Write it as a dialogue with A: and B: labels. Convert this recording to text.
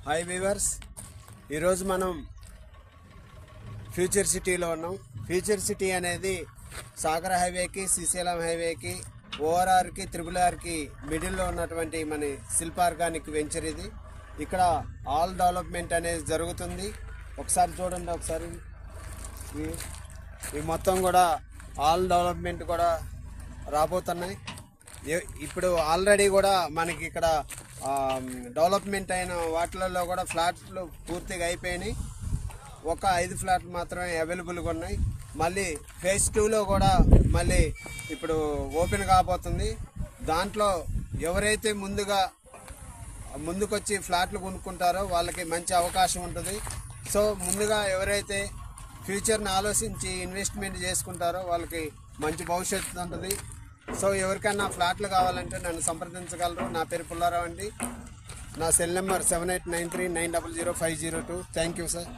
A: Hi weavers, ఈరోజు మనం future సిటీలో ఉన్నాం. ఫ్యూచర్ సిటీ అనేది సాగర్ హైవేకి, శ్రీశైలం హైవేకి, ఓఆర్ఆర్కి, RRRకి మిడిల్లో ఉన్నటువంటి మన శిల్ప ఆర్గానిక్ వెంచర్ ఇది. ఇక్కడ ఆల్ డెవలప్మెంట్ అనేది జరుగుతుంది. ఒకసారి చూడండి, ఒకసారి ఈ మొత్తం కూడా ఆల్ డెవలప్మెంట్ కూడా రాబోతున్నాయి. ఇప్పుడు ఆల్రెడీ కూడా మనకి ఇక్కడ డెవలప్మెంట్ అయిన వాటిలలో కూడా ఫ్లాట్లు పూర్తిగా అయిపోయినాయి. ఒక 5 ఫ్లాట్లు మాత్రమే అవైలబుల్గా ఉన్నాయి. మళ్ళీ ఫేజ్ 2లో కూడా మళ్ళీ ఇప్పుడు ఓపెన్ కాబోతుంది. దాంట్లో ఎవరైతే ముందుకొచ్చి ఫ్లాట్లు కొనుక్కుంటారో వాళ్ళకి మంచి అవకాశం ఉంటుంది. సో ముందుగా ఎవరైతే ఫ్యూచర్ని ఆలోచించి ఇన్వెస్ట్మెంట్ చేసుకుంటారో వాళ్ళకి మంచి భవిష్యత్తు ఉంటుంది. సో ఎవరికైనా ఫ్లాట్లు కావాలంటే నన్ను సంప్రదించగలరు. నా పేరు పుల్లారావు అండి. నా cell number 7893900502. Thank you sir.